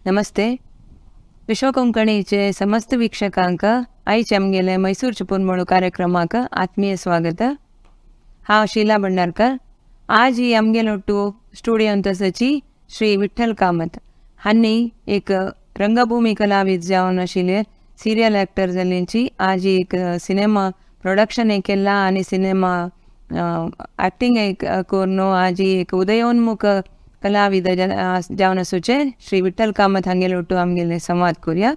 नमस्ते. विश्व कोंकणीचे समस्त वीक्षकांक आयचे आमगेले मैसूर चिपून म्हणू कार्यक्रमाक आत्मीय स्वागत. हांव शीला भंडारकर. आज ही आमगेलोट्टू स्टुडियोन तसची श्री विठ्ठल कामत हांनी एक रंगभूमी कलावीद जावन आशिल्ले सिरियल एक्टर जाल्लींची आज ही एक सिनेमा प्रोडक्शन केला आनी सिनेमा ॲक्टिंग करून आज ही एक उदयोन्मुख कलाविद जावन आसूचे श्री विठ्ठल कामत हांगेलोट्टू आमगेले संवाद करूया.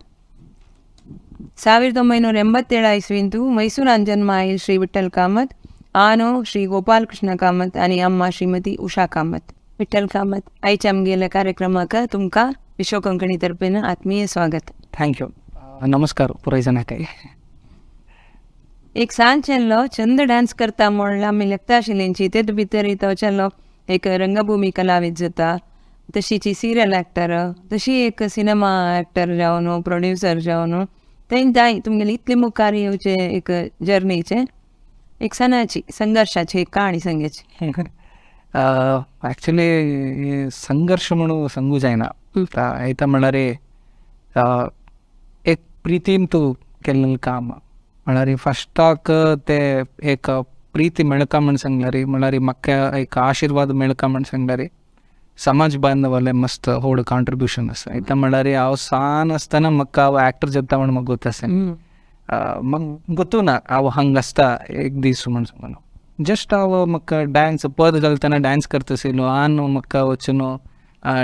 1987 इस्वींतू मैसूरान जन्म आयल श्री विठ्ठल कामत, आनो श्री गोपाल कृष्ण कामत आणि अम्मा श्रीमती उषा कामत. विठ्ठल कामत, आयच्या आमगेल्या कार्यक्रमाक तुमकां विश्व कोंकणी तर्फेन आत्मीय स्वागत. थँक्यू. नमस्कार पुराय जाणाकाय. एक सांजेल्लो चंद डान्स करता म्हणल्यार आमी लेखता आशिल्लींची तेत भितर तो चलो एक रंगभूमी कलावीद जाता, तशीची सिरियल एक्टर, तशी एक सिनेमा एक्टर जावन प्रोड्युसर जावन तें जाय तुमगेली इतली मुखार येवचे एक जर्नीचे एक सणाची संघर्षाची एक कहाणी सांगेची. ॲक्च्युली संघर्ष म्हणून सांगू जायना. आयता म्हणल्यार एक प्रितीन तूं केल्लें काम म्हळ्यार फस्टाक ते एक प्रीती मेळका म्हण सांगल्यार म्हळ्यार म्हाका एक आशिर्वाद मेळका म्हण सांगल्यार समाज बांधवाले मस्त व्हड कॉन्ट्रिब्युशन आसा. आयता म्हणल्यार हांव सान आसतना म्हाका हांव एक्टर जाता म्हण म्हाका गोत म्हाका गोतू ना हांव हांगा आसता एक दीस म्हण सांगून जस्ट हांव म्हाका डान्स पद घालतना डान्स करता आशिल्लो आनी म्हाका वचून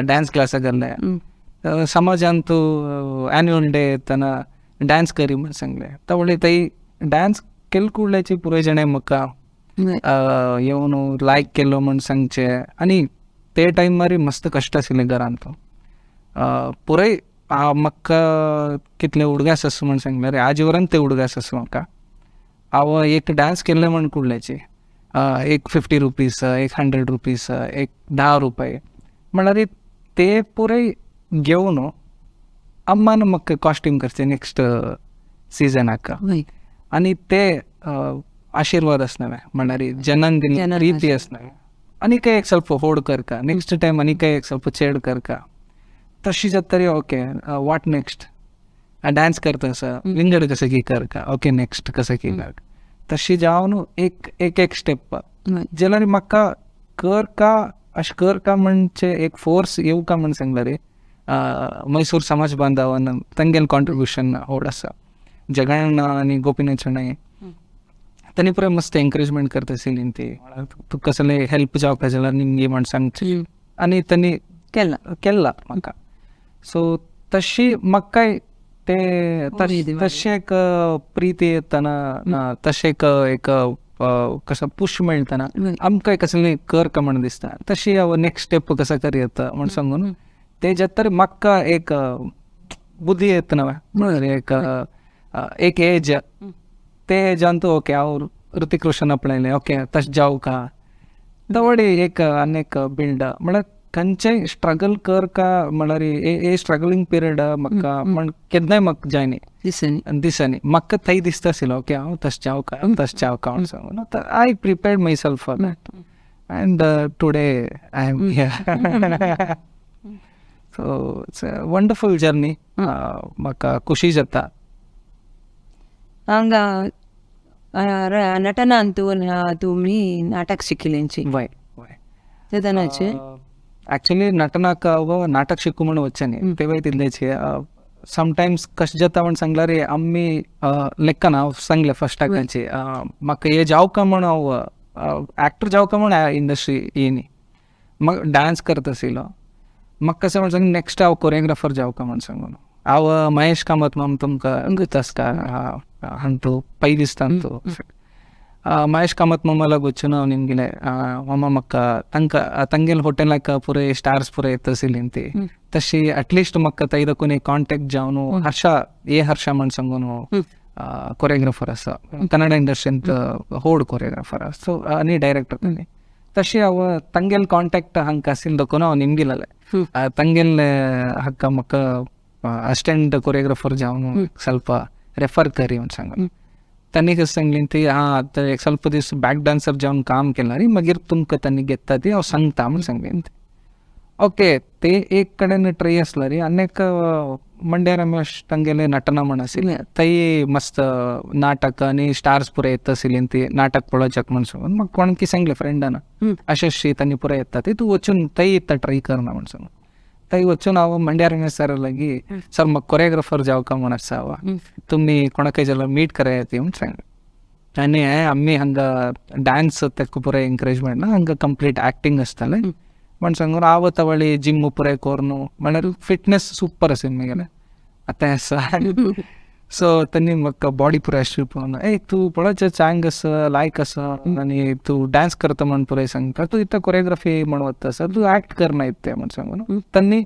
डान्स क्लासाक गेल्ले. समाजान तूं एन्युअल डे येतना डान्स करी म्हण सांगलें. तावळे थंय डान्स केले कुडल्याची पुराय जाणां म्हाका येवन लायक केलो म्हण सांगचे. आनी ते टायमार मस्त कश्ट आशिल्ले घरांत. पुराय म्हाका कितले उडगास आसा म्हण सांगल्यार आजीवरान ते उडगास आसा म्हाका. हांव एक डान्स केल्ले म्हण कुडल्याचे एक 50 रुपीज, एक 100 रुपीज, एक 10 रुपये म्हळ्यार ते पुराय घेवन अम्मान म्हाका कॉस्ट्यूम करचे नेक्स्ट सिजनाक. आनी ते आशिर्वाद आसनावे म्हळ्यार जनान दिल्ली प्रीती आसनावे. आनीक एक ಸ್ವಲ್ಪ होड करका नेक्स्ट टायम आनीक एक ಸ್ವಲ್ಪ चेड करका तशी जातरी ओके वाट नेक्स्ट डान्स करता आसा विंगड कशें की करका ओके नेक्स्ट कशें की करका तशी जावन एक एक स्टेप जाल्यार म्हाका करका अशें करका म्हणचे एक फोर्स येवका म्हण सांगल्यार मैसूर समाज बांधवान तांगेलें कॉन्ट्रिब्युशन व्हड आसा. जगण आनी गोपीनाथ शणै तांणी पुराय मस्त एनकरेजमेंट करता आशिल्लीं ती तूं कसले हेल्प जावपा जाल्यार निमगे म्हण सांगची आनी तांणी केला म्हाका. सो तशी म्हाकाय ते तशें एक प्रीती येतना तशें एक कसो पुश मेळटना आमकां कसलें करका म्हण दिसता. तशी हांव नेक्स्ट स्टेप कसो करी येता म्हण सांगून ते तर म्हाका एक बुद्धी येतना म्हळ्यार एक एज ते एजान तूं ओके हांव ऋतिक रोशन आपणायलें ओके तशें जावं का दवडी एक आनीक बिल्ड म्हळ्यार खंयचेय स्ट्रगल करका म्हळ्यार ए स्ट्रगलींग पिरियड म्हाका म्हण केन्नाय म्हाका जायनी दिसांनी म्हाका थंय दिसता आशिल्लो ओके हांव तशें जावं का म्हण सांगून I prepared my self for that end today I am here. So it's a wonderful journey. म्हाका खुशी जाता. हांगा नटनान तुमी नाटक शिकिल्लींची वय तेदनाचे ॲक्च्युली नटनाक हांव नाटक शिकू म्हण वच्चें तेव्हाय तितलेचे समटायम्स कशें जाता म्हण सांगल्यार आमी लेखना हांव सांगलें फस्टाकांची म्हाका हे जावका म्हण हांव एक्टर जावका म्हण इंडस्ट्री येयनी म्हाका डान्स करता आशिल्लो. म्हाका कशें म्हण सांग नेक्स्ट हांव कोरियोग्राफर जावका म्हण सांगून हांव महेश कामत माम तुमकां गुतासका हांव तूं पय दिसता तूं महेश कामत मामाला वचून हांव निमगेलें मामा म्हाका तांगेले हॉटेलाक पुराय स्टार्स पुराय येता आशिल्लीं ती तशी एटलिस्ट म्हाका थंय दाखोवन एक कॉन्टेक्ट जावन हर्षा म्हण सांगून कोरियोग्राफर आसा कन्नड इंडस्ट्रींत व्हड कोरियोग्राफर आसा. सो आनी डायरेक्टर तांणी तशी हांव तांगेले कॉन्टेक्ट हांगा आशिल्लो दाखोवन हांव निमगेलें तांगेले हाका म्हाका असिस्टंट कोरियोग्राफर जावन ಸ್ವಲ್ಪ रेफर करी म्हण सांगून तांणी कशें सांगलें ती आतां एक ಸ್ವಲ್ಪ दीस बॅक डान्सर जावन काम केल्यार मागीर तुमकां तांणी घेता ती हांव सांगता म्हण सांगलें. ओके ते एक कडेन ट्रय आसला रे अनेक मंड्या रमेश तांगेले नटना म्हण आशिल्लें थंय मस्त नाटक आनी स्टार्स पुराय येता आशिल्लीं ती नाटक पळोवच्याक म्हण सांगून म्हाका कोणकी सांगलें फ्रेंडान अशें तांणी पुराय येता ती तूं वचून थंय येता ट्राय करना म्हण सांगून थंय वचून हांव मंड्या रमेश सर लागी सर म्हाका कोरियोग्राफर जावका म्हण आसा तुमी कोणाकय जाल्यार मीट कराय ती म्हण सांगलें आनी आमी हांगा डान्स तेका पुराय एनकरेजमेंट ना हांगा कंप्लीट एक्टींग आसतालें म्हण सांगून हांव तवळी जिम पुराय कोरनू म्हळ्यार फिटनेस सुपर आसा म्हगेलें आतां आसा सो तांणी म्हाका बॉडी पुराय स्ट्रीप पळोवन तूं पळोवचें चांग आसा लायक आसा आनी तूं डान्स करता म्हण पुराय सांगता तूं इथं कोरियोग्राफी म्हण वता सर तूं एक्ट करना इत्ते म्हण सांगून तांणी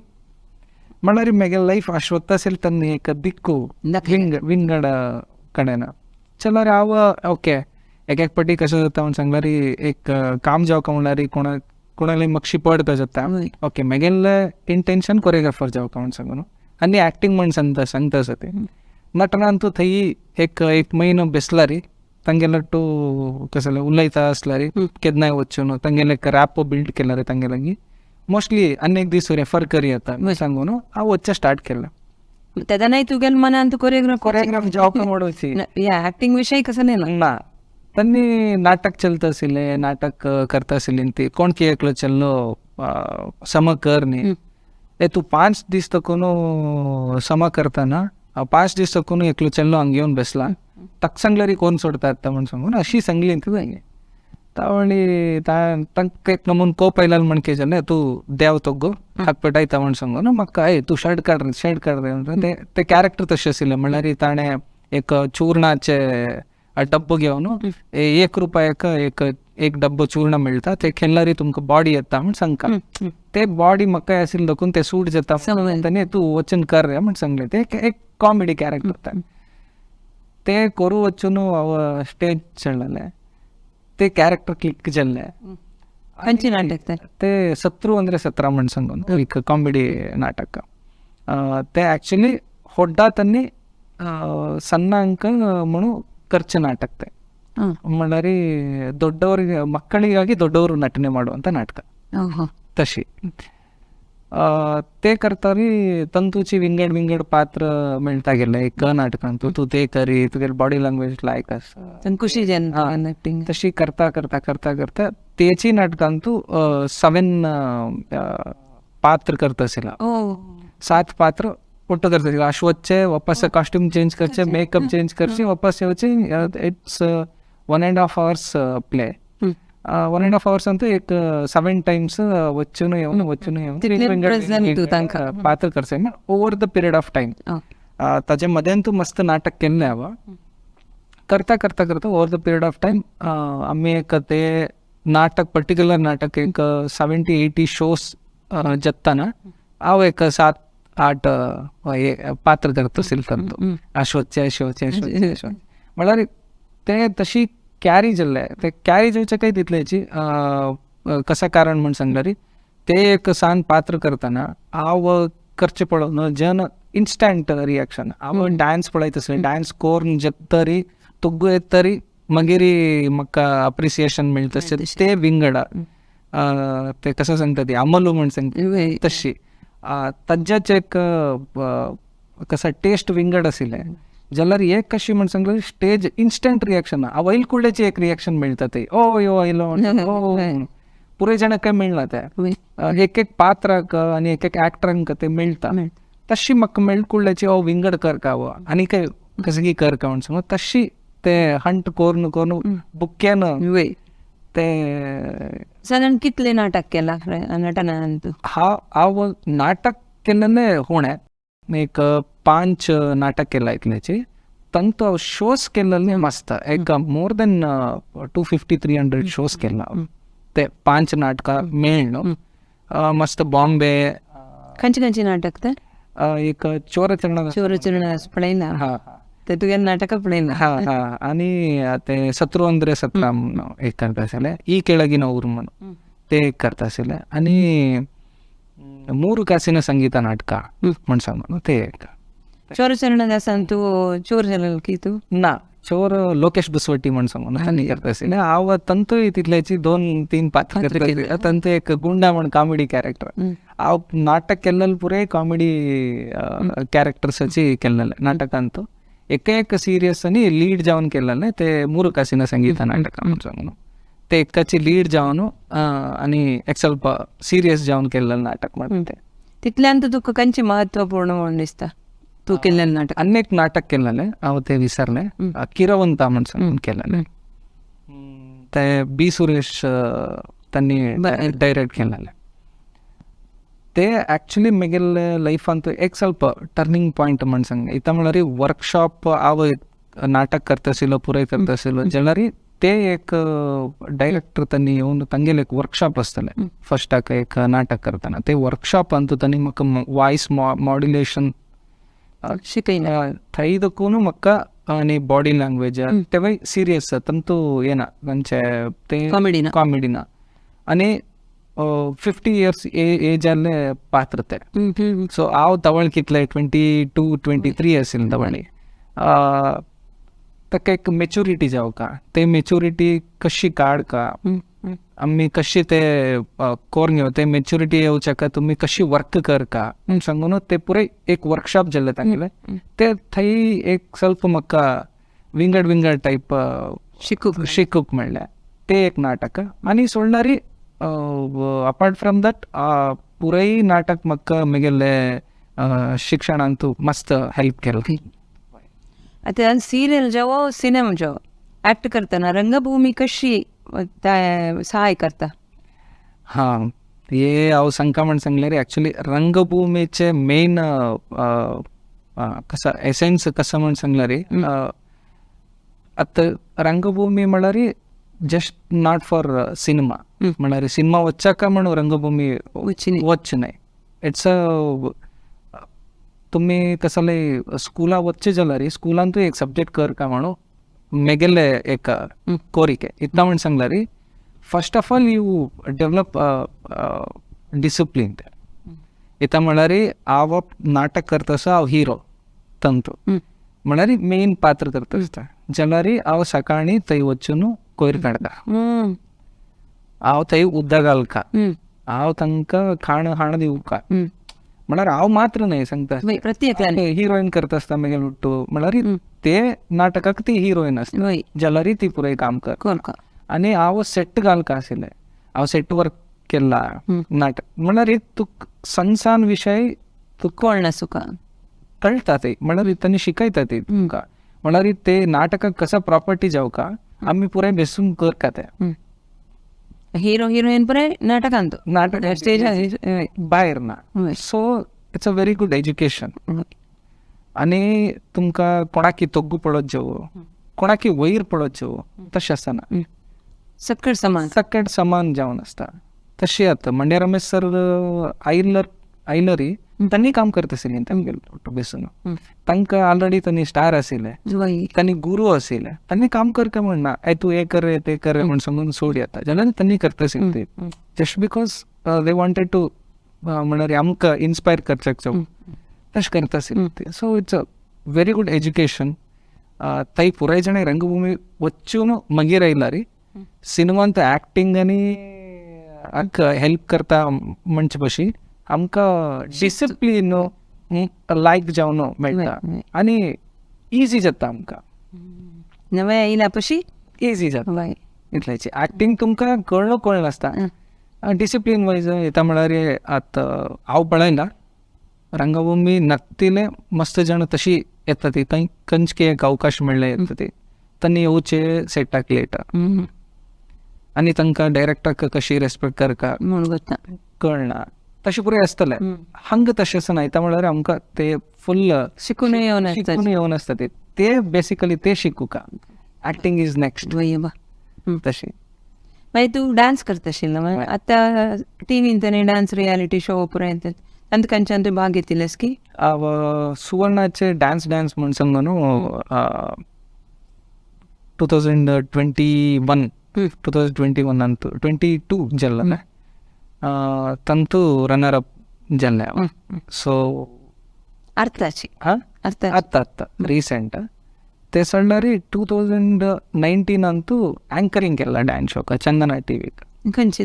म्हळ्यार म्हगे लायफ आश्वत्त आशिल्लें तांणी एक दिक्कू विंगड कडेन चलो रे हांव ओके एक पाटी कशें जाता म्हण सांगल्यार एक काम जावका म्हणल्यार कोणाली म्हाका शिपडता जाता ओके म्हगेलें इंटेंशन कोरियोग्राफर जावका म्हण सांगून आनी एक्टींग म्हण सांगता आसा ते नटनान तूं थंय एक म्हयनो बेसला रे तांगेलो तूं कशें उलयता आसला रे केन्नाय वचून तांगेलें एक रॅपो बिल्ड केला रे तांगे लागीं मोस्टली आनी एक दीस रेफर करी येता सांगून हांव वचचें स्टार्ट केलें तेदनाय तुगेल मनान तू कोरियोग्राफ जावका म्हणून या ऍक्टिंग विषय कसं नाही ना तांणी नाटक चलता आशिल्लें नाटक करता आशिल्लीं ती कोण की एकलो चल्लो सम कर न्ही तूं 5 दीस तकून सम करता ना 5 दीस तकून एकलो चल्लो हांगा येवन बेसला ताका सांगल्यार कोण सोडता येता म्हण सांगून अशी सांगली ती तावळी तांकां एक नमून कोप आयला म्हण केलें तूं देव तोगो हाक पेटायता म्हण सांगून म्हाका तूं शर्ट काड रे ते कॅरेक्टर तशें आशिल्लें म्हणल्यार ताणें एक चूर्णाचे डब्बो घेवन ₹1 एक डब्बो चूर्ण मेळटा ते खेळल्यार तुमकां बॉडी येता म्हण सांगता ते बॉडी म्हाका आशिल्लें देखून ते सूट जाता ताणें तूं वचून कर रे म्हण सांगलें ते एक कॉमेडी कॅरेक्टर ते करूं वचून हांव स्टेज चडलें ते कॅरेक्टर क्लिक जाल्लें खंयचें नाटक ते 17 म्हण सांगून एक कॉमेडी नाटक ते एक्चुली ಹೊಡ್ಡ ತನ್ನಿ ಸಣ್ಣ ಅಂಕ म्हणू ಖರ್ಚು ನಾಟಕ ते म्हणल्यार ದೊಡ್ಡವರಿಗೆ ಮಕ್ಕಳಿಗಾಗಿ ದೊಡ್ಡವರು ನಟನೆ ಮಾಡುವಂಥ ನಾಟಕ तशी ते करतारी तंतूची विंगड पात्र मेळटा गेले एक नाटकान तूं ते करी तुगेली बॉडी लँग्वेज लायक आसा खुशी तशी करता तेची नाटकान तूं 7 पात्र करता आशिल्ला 7 पात्र फोटो करता अश्वचे वापस कॉस्ट्यूम चेंज करचे मेकअप चेंज करचे वापस येवचे इट्स 1.5 hours प्ले 1.5 hours ಅಂತೂ एक 7 times वचून येवन पात्र करचे over the period of time ताजे मध्यान तूं मस्त नाटक केल्लें हांव करता over the period of time आमी एक ते नाटक पर्टिक्युलर नाटक एक 70-80 shows जत्ताना हांव एक 7-8 पात्र करता आशिल्लो अश्वचे म्हळ्यार ते तशी कॅरी जाल्ले ते कॅरी जावचे काही तितलेची कसा कारण म्हण सांगल्यार ते एक सान पात्र करतना हांव करचे पळोवन जन इन्स्टंट रिएक्शन हांव डान्स पळयत आसलें डान्स कोरून जत्तरी तुग्गू येतरी मागीर म्हाका अप्रिसिएशन मेळटा ते विंगडा ते कशें सांगता ती अमलू म्हण सांगता तशी ताजेच एक कसा टेस्ट विंगड आशिल्लें जाल्यार एक कशी म्हण सांगल्यार स्टेज इन्स्टंट रिएक्शन हांव येयले कुडलेची एक रिएक्शन मेळटा ते येयलो पुराय जाणांक मेळना ते एक पात्राक आनी एक एक्टरांक ते मेळटा तशी म्हाका मेळले कुडल्याची विंगड करका आनी काय कसगी करका म्हण सांगून तशी ते हंट कोरून बुक्यान ते साधारण कितले नाटक केला नटनान तूं हांव नाटक केल्लें होणे एक 5 नाटक केला इतल्याची तंतू हांव शोज केल्ले मस्त एक मोर देन 250-300 शोज केला ते 5 नाटकां मेळ्ळ मस्त बॉम्बे खंयची नाटक ते एक चोरचरण पळयना ते तुगे नाटक पळयना आनी ते 17 एक करता आशिल्लें ಈ ಕೆಳಗಿನ ಊರು म्हणून ते एक करता आशिल्लें आनी 3 ಕಾಸಿನ ಸಂಗೀತ ನಾಟಕ म्हण सांगून ते एक चोरचरण दासान तूं चोर जालो की तूं ना चोर लोकेश बुसवटी म्हणून सांगून त्यांनी करत असेल हांव तंतूय तितल्याची 2-3 पात्र करत असेल तंतू एक गुंडा म्हण कॉमेडी कॅरेक्टर हांव नाटक केल्लें पुरे कॉमेडी कॅरेक्टर्साची केल्लें नाटकांत एक सिरियस आनी लीड जावन केल्लें ते मूರು ಕಾಸಿನ ಸಂಗೀತ नाटक म्हणून सांगून ते एकाची लीड जावन आनी एक ಸ್ವಲ್ಪ सिरियस जावन केल्लें नाटक म्हणून ते तितल्यान तुका खंयचें महत्वपूर्ण म्हणून दिसता तूं केल्लें नाटक अनेक नाटक केल्लें हांव ते विसरलें किरवंता म्हण सांगून केल्लें ते बी सुरेश त्यांनी डायरेक्ट केल्लें ते ॲक्च्युली म्हगेले लायफांत एक ಸ್ವಲ್ಪ टर्निंग पॉयंट म्हण सांग इता म्हळ्यार वर्कशॉप हांव नाटक करता आशिल्लो पुराय करता आशिल्लो जाल्यार ते एक डायरेक्टर त्यांनी येवन तांगेलें एक वर्कशॉप आसतलें फस्टाक एक नाटक करतना ते वर्कशॉपांत तांणी म्हाका वॉयस मॉड्युलेशन शिकयलें थंय देखून म्हाका आनी बॉडी लँग्वेज तेवूय सिरियस तंतू येना खंयचे ते कॉमेडी ना आनी 50 years एज जाल्ले पात्र ते सो हांव तवळ कितले 22-23 आशिल्लें तवळी ताका एक मेच्युरिटी जावका ते मेच्युरिटी कशी काडका आमी कशी ते कोरून घेवं ते मेच्युरिटी येवच्याका तुमी कशी वर्क करका सांगून ते पुरे एक वर्कशॉप जाल्ले तांगेले ते थंय एक ಸ್ವಲ್ಪ म्हाका विंगड टायप शिकूंक मेळ्ळें ते एक नाटक आनी सोडणारी अपार्ट फ्रॉम दॅट पुराय नाटक म्हाका म्हगेले शिक्षणांत मस्त हेल्प केलें आतां सिरियल जावो सिनेमा जावो ॲक्ट करतना रंगभूमी कशी सहाय करता हां हे हांव सांगता म्हण सांगल्यार ॲक्च्युली रंगभूमीचे मेन कसा एसेन्स कसं म्हण सांगल्यार आतां रंगभूमी म्हळ्यार जस्ट नॉट फॉर सिनेमा म्हळ्यार सिनेमा वच्चाका म्हणून रंगभूमी वच्चे न्हय इट्स तुमी कसले स्कुला वच्चे जाल्यार स्कुलांतूय एक सब्जेक्ट करका म्हणून म्हगेले एक कोरिके इतना म्हण सांगल्यार first of all you develop discipline ते इता म्हळ्यार हांव नाटक करता आसा हांव हिरो तंतू म्हळ्यार मेन पात्र करता आसता जाल्यार हांव सकाळी थंय वचून कोयर काडटा हांव थंय उदक घालता हांव तांकां खाण दिवका म्हळ्यार हांव मात्र न्हय सांगता प्रत्येक हिरोईन करता आसता म्हगेलो उट्टू म्हळ्यार ते नाटकाक ती हिरोईन आसता जाल्यार ती पुराय काम कर आनी हांव सेट घालका आशिल्लें हांव सेट वर्क केला नाटक म्हळ्यार तुका संसान विशय तुका कळना सुका कळटा ते म्हळ्यार तांणी शिकयता ते तुमकां म्हळ्यार ते नाटकाक कसा प्रॉपर्टी जावका आमी पुराय बेसून करता ते हिरो हिरोईन पुराय नाटकांत स्टेजार भायर ना so it's a very good education आनी तुमकां कोणाकी तोग्गू पळत जावो कोणाकी वयर पळत जावो तशें आसना सकट समान जावन आसता तशें आतां मंड्या रमेश सर आयलरी तांणी काम करता आशिल्लें तांगेलो बेसून तांकां ऑलरेडी तांणी स्टार आशिल्ले तांणी गुरू आशिल्ले तांणी काम करता म्हणना तूं हे कर ते कर म्हण सांगून सोड येता जाल्यार तांणी करता आशिल्लें ते just because they wanted to म्हळ्यार आमकां इन्स्पायर करच्याक जावं तशें करता आशिल्लें ते so it's a very good education थंय पुराय जाणां रंगभूमी वचून मागीर आयला रे सिनेमांत एक्टींग आनी हेल्प करता म्हणचे भशेन आमकां डिसिप्लीन लायक जावन मेळटा आनी इजी जाता आमकां नवें येयला पशी इजी जाता इतल्याची एक्टींग तुमकां कळनासता डिसिप्लीन वायज येता म्हळ्यार आतां हांव पळयना रंगभूमी नक्तीले मस्त जाण तशी येता ती थंय खंयचे एक अवकाश मेळ्ळे येता ती तांणी येवचे सेटाक लेटा आनी तांकां डायरेक्टाक कशी रेस्पेक्ट करता कळना तशें पुराय आसतलें हांग तशें आसना येता म्हळ्यार आमकां ते फुल्ल शिकून येवन आसता ते बेसिकली ते शिकुका एक्टींग इज नेक्स्ट तशें मागीर तूं डान्स करता आशिल्लो आतां टीव्हीन तांणी डान्स रियालिटी शो पुराय येतात तांत खंयच्यान तुवें भाग घेतिल्लेस की सुवर्णाचे डान्स म्हण सांगून 2021 जाल्लें तंतू रनर अप जाल्लें सो अर्थाची आत्ता रिसेंट ते सडलारी 2019 ಅಂತೂ ಆ್ಯಂಕರಿಂಗ್ ಎಲ್ಲ ಡ್ಯಾನ್ಸ್ ಶೋಕ ಚಂದನ ಟಿ ವಿ खंयचे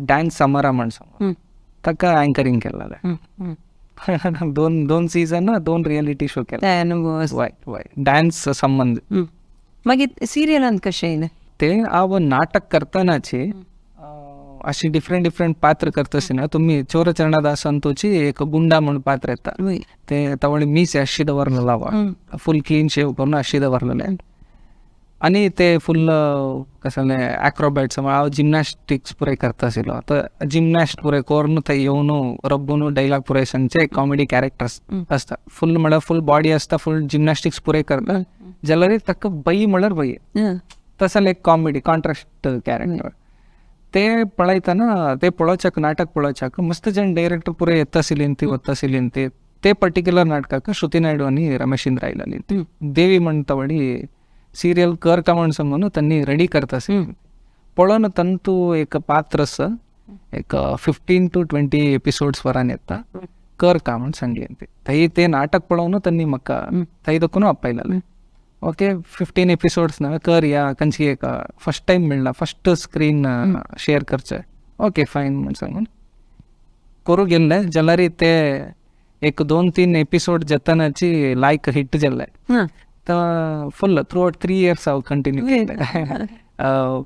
ಡ್ಯಾನ್ಸ್ समरा म्हण सांग ताका अँकरिंग केलेले दोन सीझन 2 रियलिटी शो केले त्या अनुभव वाय डान्स संबंध मागीर सिरियलांत कशें येयलें ते हांव नाटक करतनाची अशी डिफरंट पात्र करतसतना तुम्ही चोरचरणदास संतोची एक गुंडा म्हणून पात्र येता ते तवळी मीस अशी दवरलेला लावा फुल क्लीन शेव करून अशी दवरलेले आणि ते फुल कसं ॲक्रोबॅट्स हांव जिमनॅस्टिक्स पुरे करता आशिल्लो तर जिमनॅस्ट पुरे करून थंय येवन रब्बून डायलॉग पुरे सांगचे कॉमेडी कॅरेक्टर्स आसता फुल म्हळ्यार फुल बॉडी आसता फुल जिमनॅस्टिक्स पुरे करता जाल्यार ताका बई म्हळ्यार बई तसं एक कॉमेडी कॉन्ट्रास्ट कॅरेक्टर ते पळयतना ते पळोवच्याक नाटक पळोवच्याक मस्त जण डायरेक्टर पुरे येता आशिल्लीं वता आशिल्लीं ते पर्टिक्युलर नाटकाक श्रुती नायडू आनी रमेश इंद्र आयलालीं देवी म्हणटा वडी सिरियल कर का म्हणून सांगून त्यांनी रेडी करता पळोवन तंतू एक पात्र एक 15 to 20 एपिसोड्स वरान येता कर का म्हणून सांगलें थंय ते नाटक पळोवन त्यांनी म्हाका थंय दखून आपयलेलें ओके 15 एपिसोड्स ना कर या खंयची एक फर्स्ट टायम मेळ्ळा फर्स्ट स्क्रीन शेअर करचें ओके फायन म्हणून सांगून करूं गेल्ले जाल्यार ते एक 2-3 एपिसोड जेतनाची लायक हिट जाल्ले तर फुल थ्रू आउट 3 years हांव कंटिन्यू केलें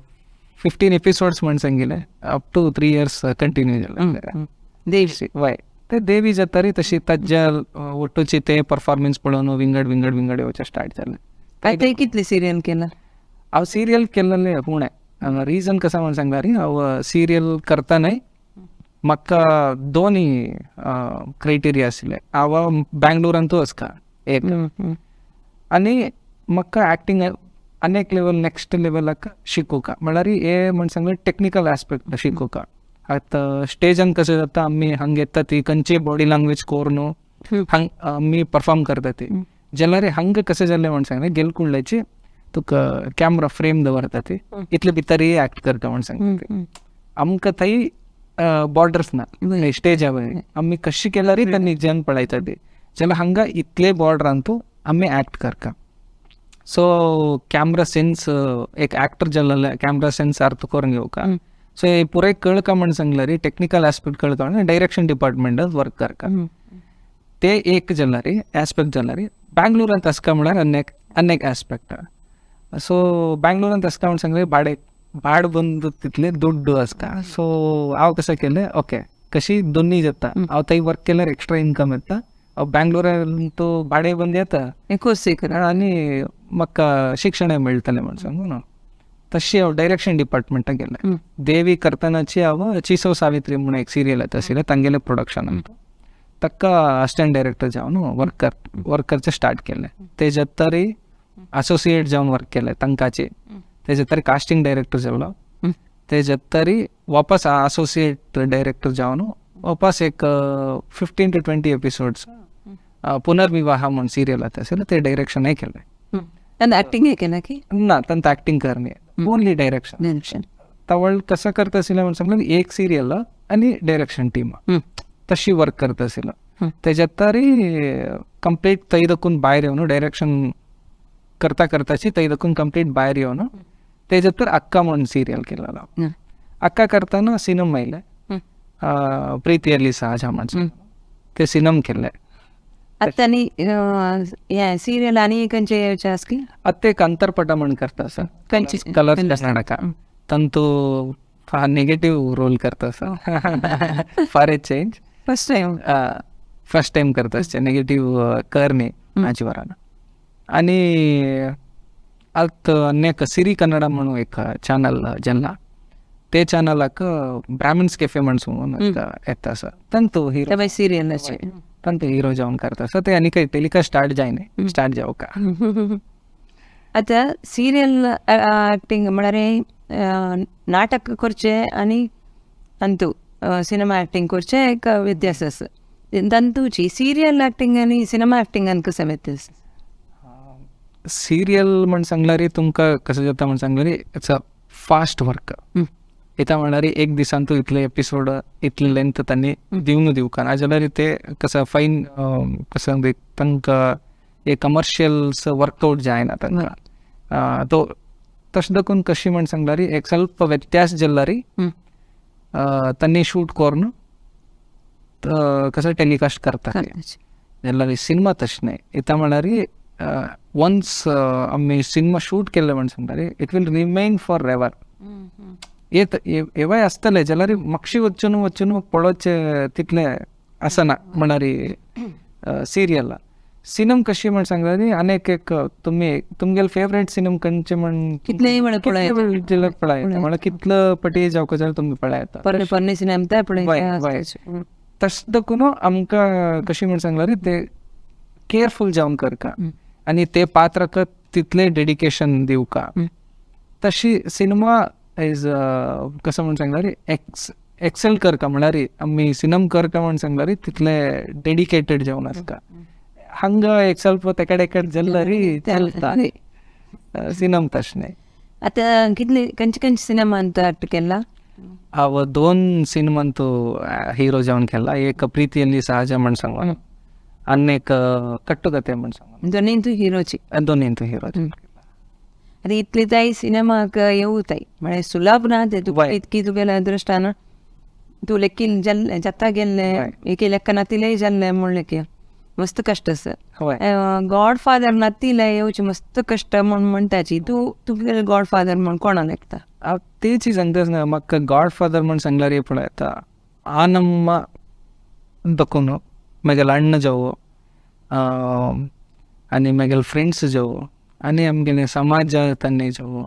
15 एपिसोड्स म्हण सांगिल्ले अप टू 3 years कंटिन्यू जालें देवी वाय ते देवी जातारी तशी ताज्या ಒಟ್ಟುची ते परफॉर्मन्स पळोवन विंगड येवचें स्टार्ट जालें ते कितले सिरियल केला हांव सिरियल केल्लेले पुणे रिजन कसा म्हण सांगला रे हांव सिरियल करतानाय म्हाका दोनी क्रायटेरिया आशिल्ले हांव बँगलोरांतू वचका एक आनी म्हाका एक्टींग अनेक लेवल नेक्स्ट लेवलाक शिकोवका म्हळ्यार हे म्हण सांगले टेक्निकल एस्पेक्ट शिकोवका आतां स्टेजान कशें जाता आमी हांगा येता ती खंयची बॉडी लँग्वेज कोरून हांग आमी परफॉर्म करता ती जाल्यार हांगा कशें जालें म्हण सांगलें गेल कुळ्ळेची तुका कॅमरा फ्रेम दवरता ती इतले भितर एक्ट करता म्हण सांगता आमकां थंय बॉर्डर्स ना स्टेजा वयर आमी कशी केल्यार त्यांनी जन पळयता ती जाल्यार हांगा इतले बॉर्डरांतू आमी एक्ट करता सो कॅमरा सेन्स एक एक्टर जाल्ले कॅमरा सेन्स अर्थ करून घेवका सो हे पुरे कळका म्हण सांगल्यार टेक्निकल एस्पेक्ट कळका म्हणून डायरेक्शन डिपार्टमेंटात वर्क करता ते एक जाल्यार एस्पेक्ट जाल्यार बँगलोरांत आसका म्हळ्यार अनेक एस्पेक्ट सो बँगलोरांत आसका म्हण सांगलें भाड बंद तितले दुड्ड आसता सो हांव कशें केलें ओके कशी दोनी जाता हांव थंय वर्क केल्यार एक्स्ट्रा इनकम येता बँगलोरांत भाडे बंद येता आनी म्हाका शिक्षणय मेळटलें म्हण सांगून तशी हांव डायरेक्शन डिपार्टमेंटाक गेलें देवी करतनाची हांव चिसो सावित्री म्हणून एक सिरियल येता आशिल्लें तांगेलें प्रोडक्शनांत ताका असिस्टंट डायरेक्टर जावन वर्क करचें स्टार्ट केलें तेजे तरी असोसिएट जावन वर्क केलें तांकाचे तेजे तरी कास्टिंग डायरेक्टर जालो तेजे तरी वापस असोसिएट डायरेक्टर जावन वापस एक 15 to 20 एपिसोड्स पुनर्विवाह म्हणून सिरियल येता आशिल्लें ते डायरेक्शनय केलें ऍक्टिंग केला की ना तांत एक्टिंग करनी ओनली डायरेक्शन तवळ कसं करता आशिल्लें म्हण सांगलें एक सिरियल आनी डायरेक्शन टीम तशी वर्क करता आशिल्लो तेज्या तरी कंप्लीट थंय दखून भायर येवन डायरेक्शन करताची थंय दखून कंप्लीट भायर येवन तेजे तर अक्का म्हणून सिरियल केलेलो अक्का करतना सिनम आयले प्रीती सहज म्हणून ते सिनम केले आतांनी हे सिरियल आनी खंयचे येवचे आस की आतां एक अंतरपटा म्हण करता सर खंयची कलर्स कर्नाटका तंतू नेगेटिव्ह रोल करता sir for a change first time करता नेगेटिव्ह करणे माझी वरान आणि आत अनेक सिरी कन्नड म्हणून एक ಚಾನಲ್ ಜಲ್ಲ ते ಚಾನಲಾಕ ಬ್ರಾಹ್ಮಿನ್ಸ್ ಕೆಫೆ म्हणून येता सर तंतू हिरो सिरियल तंतू हिरो जावन करता सर ते आनी काही टेलिकास्ट स्टार्ट जावका आता सिरियल ऍक्टिंग म्हळ्यार नाटक करचे आनी तंतू सिनेमा ऍक्टिंग करचे एक व्यत्यास आसा तंतूची सिरियल ऍक्टिंग आनी सिनेमा ऍक्टिंगान कसो व्यत्यास सिरियल म्हण सांगल्यार तुमकां कशें जाता म्हण सांगल्यार इट्स अ फास्ट वर्क येता म्हणल्यार एक दिसान तूं इतले एपिसोड इतले लेंथ तांणी दिवंक ना जाल्यार ते कसं फायन कसं तांकां हे कमर्शियल्स वर्कआउट जायना तांकां तो तशें देखून कशी म्हण सांगल्यार एक ಸ್ವಲ್ಪ व्यत्यास जाल्ला री तन्नी शूट करून कसं टेलिकास्ट करता जाल्यार सिनेमा तशें न्हय इता म्हळ्यार वन्स आमी सिनेमा शूट केल्ले म्हण सांगल्यार it will remain forever हेवाय आसतले जाल्यार म्हापशी वचून पळोवचे तितले आसना म्हळ्यार सिरियला सिनेमा कशी म्हण सांगल्यार आनीक एक तुमगेले फेवरेट सिनेमा खंयचे म्हण कितलेय वेळ पळय पळयता म्हळ्यार कितलो पटी जावं जाल्यार तुमकां पळयता परने सिनेमा ते पळय तशें देखून आमकां कशी म्हण सांगल्यार ते केअरफूल जावन करता आनी ते पात्राक तितलें डेडिकेशन दिवका तशी सिनेमा इज कसं म्हण सांगल्यार एक्सेल करता म्हळ्यार आमी सिनेमा करता म्हण सांगल्यार तितले डेडिकेटेड जावन आसता हांगा एक ಸ್ವಲ್ಪ तेकडेकड जाल्यार चलता सिनेमा तशें न्हय आतां कितले खंयचे सिनेमा आक्ट केला हांव 2 सिनेमांत हिरो जावन केला एक प्रीतीಯಲ್ಲಿ ಸಹಜ म्हण सांगून आनी एक कट्टुकते म्हण सांगून दोनींतू हिरोची दोनींतू हिरो आतां इतली ताई सिनेमाक येवूताय म्हळ्यार सुलभ ना ते तुका इतकी तुगेले अदृश्टान तूं लेकीन जाता गेल्ले एके लेक्क नातिलेय जाल्ले म्हणले की मस्त कष्ट आसा गॉड फादर नातिले येवचे मस्त कष्ट म्हणटाची तुगेले गॉड फादर म्हण कोणा लेखता हांव तेची सांगता म्हाका गॉड फादर म्हण सांगल्यार पळयता आनम्मा देखून म्हगेले अण्ण जावो आनी म्हगेले फ्रेंड्स जावो आनी आमगेले समाज तन्ने जावो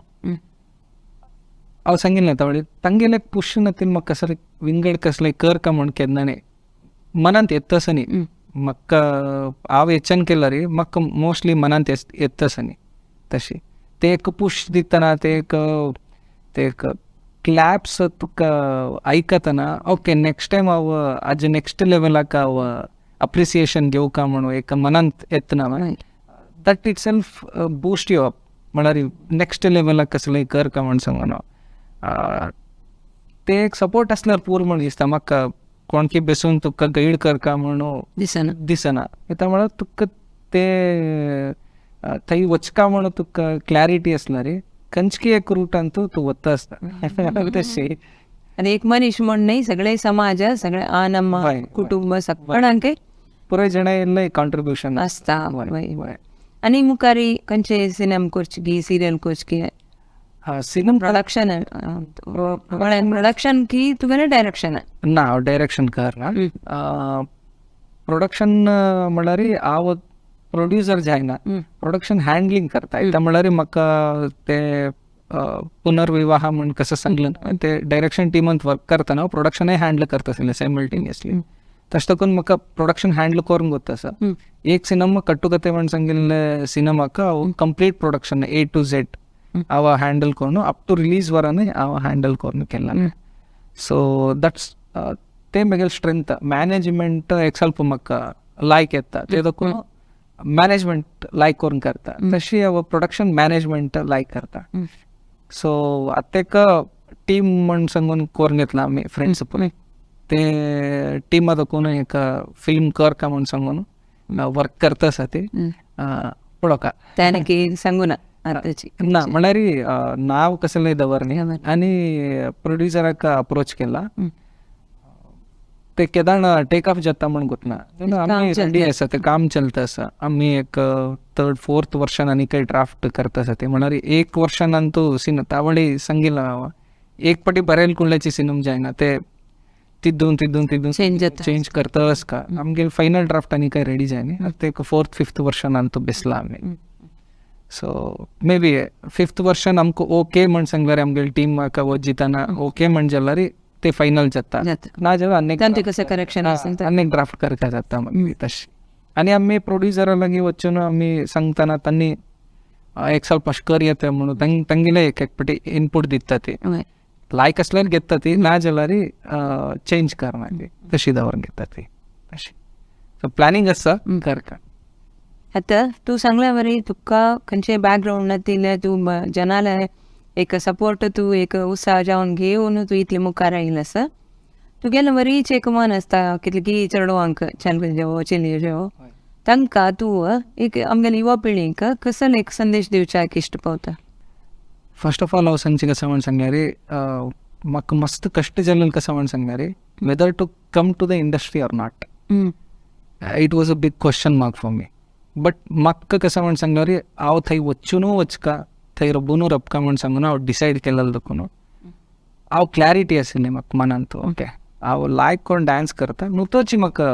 हांव सांगिल्लें तावळी तांगेले पुश नातील म्हाका कसले विंगड कसले करका म्हण केन्ना मनांत येतस न्ही म्हाका हांव हेच्यान केल्यार म्हाका मोस्टली मनांत येतस न्ही तशी ते एक पुश दितना ते एक क्लॅप्स तुका आयकतना ओके नेक्स्ट टायम हांव हाजे नेक्स्ट लेवलाक हांव अप्रिसिएशन घेवका म्हणून एक मनांत येतना that it self boost you up म्हळ्यार नेक्स्ट लेवलाक कसलें करका म्हण सांगून ते एक सपोर्ट आसल्यार पूर म्हण दिसता म्हाका कोणकी बसून तुका गायड करका म्हणून दिसना कित्याक म्हळ्यार तुका ते थंय वचका म्हणून तुका क्लॅरिटी आसल्यार खंयची एक रुटान तूं वता आसता तशें आनी एक मनीस म्हण न्ही सगळे समाज सगळे आनम्मा कुटुंब सगळ्यांक पुराय जाणां येयल्लें कॉन्ट्रिब्युशन आसता आनी मुखारी खंयचे सिनेमा करचे की सिरियल करचे की सिनेमा प्रोडक्शन की तुगेलें डायरेक्शन ना हांव डायरेक्शन करना प्रोडक्शन म्हळ्यार हांव प्रोड्युसर जायना प्रोडक्शन हँडलिंग करता त्या म्हळ्यार म्हाका ते पुनर्विवाह म्हण कसं सांगलें ते डायरेक्शन टिमांत वर्क करतना हांव प्रोडक्शनय हँडल करता आसलें सायमल्टेनियसली तशें करून म्हाका प्रोडक्शन हँडल करूंक वता आसा एक सिनेमा कट्टुकते म्हण सांगिल्ले सिनेमाक हांव complete production A to Z हांव हँडल करून अप टू रिलीज वरानूय हांव हँडल करून केला सो दॅट्स ते म्हगेलें स्ट्रेंथ मॅनेजमेंट एक ಸ್ವಲ್ಪ म्हाका लायक येता ते देखून मॅनेजमेंट लायक करून करता तशी हांव प्रोडक्शन मॅनेजमेंट लायक करता सो आतां एक टीम म्हण सांगून करून घेतला आमी फ्रेंड्स पळय ते टीमा देखून एक फिल्म करका म्हण सांगून वर्क करता आसा ते पळोवका त्यानकी सांगू ना ना म्हळ्यार नांव कसलें दवरनी आनी प्रोड्युसराक अप्रोच केला ते केदार टेक ऑफ जाता म्हण गुतना आमी रेडी आसा ते काम चलता आसा आमी एक 3rd 4th वर्सान आनी काही ड्राफ्ट करता आसा ते म्हळ्यार 1 वर्सान तूं सिनेमा तावळी सांगिल्लो हांव एक पाटी बरयल कुळ्ळेची सिनेमा जायना ते तिद्दून चेंज करता आसका आमगे फायनल ड्राफ्ट आनी काही रेडी जायना ते 4th 5th वर्सान तूं बेसला आमी सो मे बी 5th वर्सान आमकां ओके म्हण सांगल्यार आमगे टीम म्हाका वजिताना ओके म्हण जाल्यार ते फायनल जाता ना जाल्यार आनी ड्राफ्ट करता जाता तशें आनी आमी प्रोड्युसरा लागीं वचून आमी सांगतना तांणी एक ಸ್ವಲ್ಪ अशकर येता म्हणून तांगेले एक पाटी इनपूट दिता ती लायक आसल्यार घेता ती ना जाल्यार चेंज करना ती तशी दवरून घेता ती तशी सो प्लॅनिंग आसा करता आतां तूं सांगल्या वरी तुका खंयचे बॅकग्रावंड नातिल्ले तूं जनाले एक सपोर्ट तूं एक उत्साह जावन घेवन तूं इतले मुखार आयिल्लो आसा तुगेलें बरीच एक मन आसता कितली चेडवांक चेल्यो जावो चलयो जावो तांकां तूं एक आमगेल्या युवा पिळगेक कसो एक संदेश दिवच्याक इश्ट पावता. फर्स्ट ऑफ ऑल हांव सांगचें कशें म्हण सांगल्यार म्हाका मस्त कश्ट जालें कशें म्हण सांगल्यार whether to come to the industry or not. It was a big question mark for me. But म्हाका कशें म्हण सांगल्यार हांव थंय वचूनू वचका थंय रबून रबका म्हण सांगून हांव डिसायड केलेलो देखून हांव क्लॅरिटी आशिल्ली म्हाका मनांत. ओके हांव लायक कोण डान्स करता न्हू म्हाका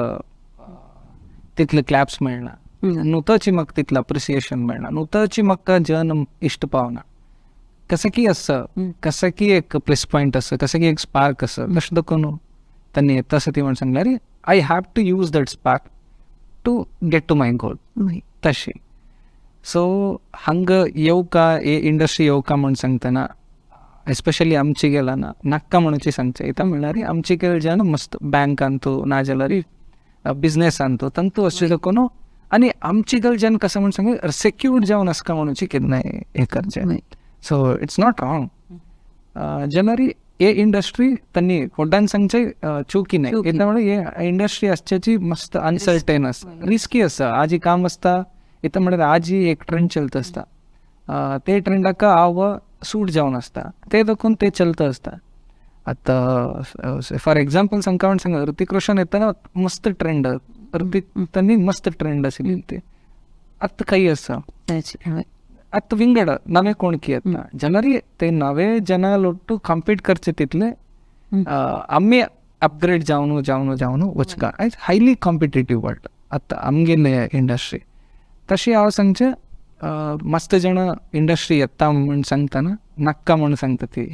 तितले क्लॅप्स मेळना, न्हू म्हाका तितलें अप्रिसिएशन मेळना, न्हू म्हाका जन इश्ट पावना. कसं की असं कसं की एक प्लस पॉईंट असं कसं की एक स्पार्क असं तशें देखून त्यांनी तसं ती म्हण सांगल्यार I have to use that spark to get to my goal तशी. सो हांगा येवका हे इंडस्ट्री येवका म्हण सांगतना एस्पेशली आमची गेला ना नाका म्हणून सांगचें येता म्हणल्यार आमची गेल जेन्ना मस्त बँकांतू ना जाल्यार बिजनेसांतू तांतू अशें देखून आनी आमची गेल जेन्ना कसं म्हण सांग सेक्यूर्ड जावन आसका म्हणून केन्नाय हें करचें. So it's not wrong generally ये इंडस्ट्री त्यांनी कोड्डान सांगचे चुकी नाही त्यामुळे हे इंडस्ट्री असच्याची मस्त अनसर्टेन असता रिस्की असता. आजी काम असता येतं म्हणल्यार आजी एक ट्रेंड चलत असता ते ट्रेंडाक हांव सूट जावन आसता ते देखून ते चलत असता. आतां फॉर एक्झाम्पल सांगता म्हण सांगा ऋतिक रोशन येताना मस्त ट्रेंड ऋतिक त्यांनी मस्त ट्रेंड आशिल्ली ते आत्तां काही आसा आत्तां विंगड नवे कोण की येता जनरली ते नवे जना लोट्टू कम्पीट करचे तितले आमी अपग्रेड जावन जावन जावन वचका आयज हायली कॉम्पिटेटीव वर्ल्ड आतां आमगेले इंडस्ट्री तशी हांव सांगचें मस्त जाणां इंडस्ट्री येता म्हण सांगतना नाका म्हण सांगता ती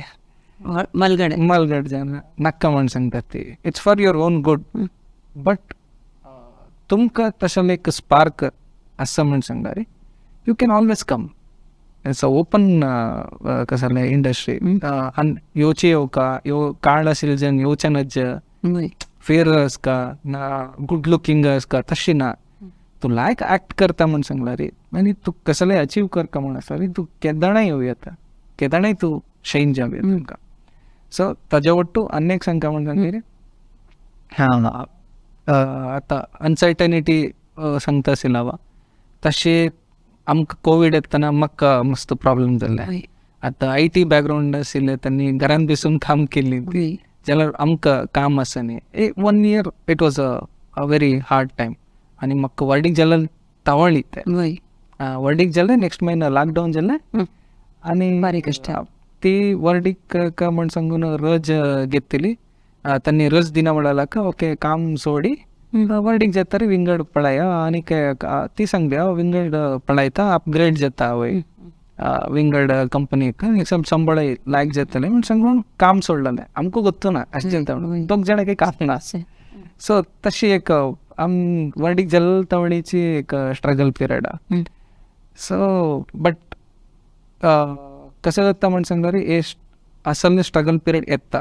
मलगड जाणां नाका म्हण सांगता ती it's for your on good. But तुमकां तशें एक स्पार्क आसा म्हण सांगल्यार you can always come. It's a open कसं इंडस्ट्री येवची येवका काळ आशिल्ले जन येवचे नज फेर आसका ना गुड लुकींग आसका तशी ना. तूं लायक एक्ट करता म्हण सांगल्यार आनी तूं कसलेंय अचीव करता म्हण आसल्यार तूं केदांय येवं येता केदांय तूं शैन जावं येता तुमकां. सो ताज्या वट्टू आनी एक सांगता म्हण सांगल्यार आतां अनसर्टनिटी सांगता आशिल्लो हांव तशें आमकां कोवीड येतना म्हाका मस्त प्रॉब्लेम जाल्ले. आतां IT बॅकग्रावंड आशिल्लें त्यांनी घरान बसून काम केल्ली जाल्यार आमकां काम आसा न्ही 1 year it was a very hard time. आनी म्हाका वर्डीक जाल्यार तावळ्ळी ते वर्डीक जालें नेक्स्ट म्हयनो लॉकडावन जालें आनी ती वर्डीक म्हण सांगून रज घेतली त्यांनी रज दिना म्हणलाका ओके काम सोडी वर्डीक जाता विंगड पळया आनी ती सांगली विंगड पळयता अपग्रेड जाता आवय विंगड कंपनीक संबळ लायक जातलें म्हण सांगून काम सोडलें आमकां गोत्तू ना अशें जाता म्हणून 2 जाणां काही काम ना. सो तशी एक वर्डीक जाल्ले तवळीची एक स्ट्रगल पिरियड. सो बट कशें जाता म्हण सांगल्यार हे असले स्ट्रगल पिरियड येता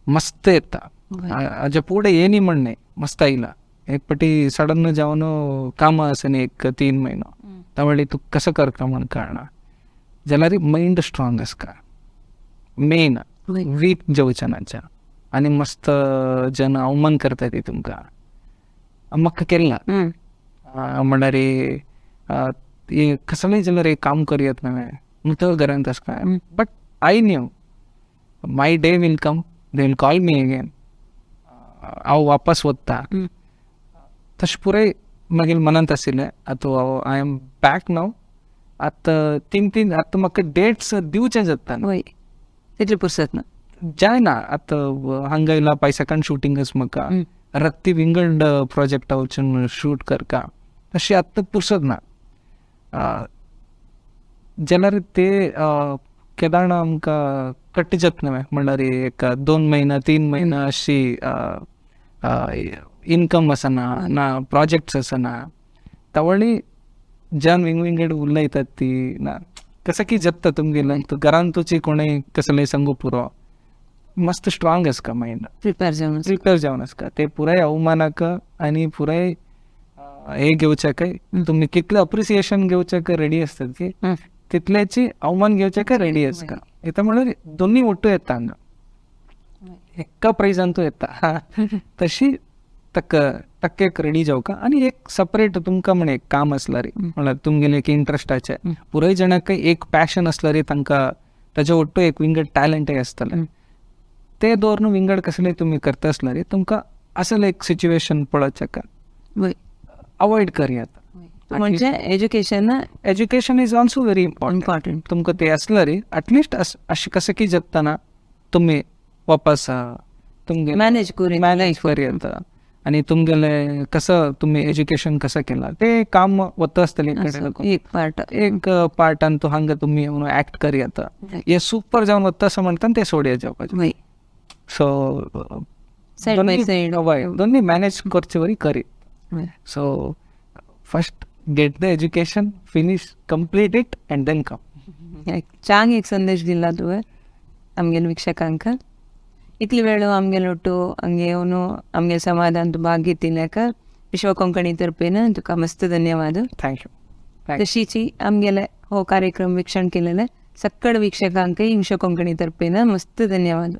मस्त येता हाज्या फुडें येनी म्हणणे मस्त आयला एक पाटी सडन जावन कामां आसा न्ही एक 3 म्हयनो तावळी तूं कसं करता म्हण कळना जाल्यार मायंड स्ट्रॉंग आसका मेन वीक जेवचनाच्या आनी मस्त जन अवमान करता ती तुमकां म्हाका केला म्हणल्यार कसलेंय जाल्यार एक काम करयत न्हू तो घरांत आसता. But I knew my day will come they will call me again हांव वापस वता तशें पुराय मागीर मनांत आशिल्लें. आतां आय एम बॅक नाव आतां 3 आतां म्हाका डेट्स दिवचे जाता तितली फुर्सत ना जायना. आतां हांगा येयला पायसाकान शूटिंग आसा म्हाका रत्ती विंगड प्रोजेक्टा वचून शूट करका तशी आतां फुर्सत ना जाल्यार ते केदारना आमकां कट्टी जाता न्हय म्हणल्यार एक 2 महिना 3 महिना अशी इनकम आसना ना प्रोजेक्ट्स आसना तावळी ज्यान विंगड उलयतात ती ना कसं की जगता तुमगेलें घरान तुजी कोणें कसलें सांगू पुरो मस्त स्ट्रॉंग आसका मायंड प्रिपेर जावन आसका ते पुराय अवमानाक आनी पुराय हे घेवच्याकय तुमी कितलें अप्रिसिएशन घेवच्याक रेडी आसतात की तितल्याची अवमान घेवच्याक रेडी आसका येता म्हणल्यार दोनी वट्टू येता हांगा एक्का प्रायजान तूं येता तशी टक्केक रेडी जावका आणि एक सेपरेट तुमकां म्हण एक काम आसला रे म्हळ्यार तुमगेलें एक इंट्रस्टाचें पुराय जाणांक एक पॅशन आसला रे तांकां ताचे ओट्टू एक विंगड टॅलंटय आसतलें ते दवरून विंगड कसलें तुमी करता आसला रे तुमकां असलें एक सिच्युएशन पळोवचें वय अवॉयड करयात. म्हणजे education education is also very important. Important. तुमकां ते आसला रे ॲटलिस्ट अशें कसं की जगतना तुमी वापस तुमगे मॅनेज करून मॅनेज करयात आणि तुमगेलें कसं तुमी एज्युकेशन कसं केलां ते काम वता आसतलें एक पार्ट एक पार्टान तूं हांगा तुमी ॲक्ट करयात हे सुपर जावन वता असं म्हणटा ते सोडया जावपाचें. वय सो साइड बाय साइड दोन्ही मॅनेज करचे वरी करी. वय so first get the education finish complete it and then come. चांग एक संदेश दिला तुवें आमगेल विक्षकांक. इतली वेळ आमगेलो ಒಟ್ಟು ಹಂಗೆ ಅವನು आमगे समाधान भाग घेतिल्ल्याक विश्व कोंकणी तर्फेन तुका मस्त धन्यवाद. थँक्यू. तशीची आमगेले हो कार्यक्रम वीक्षण केलेले सक्कड वीक्षकांकय विश्व कोंकणी तर्फेन मस्त धन्यवाद.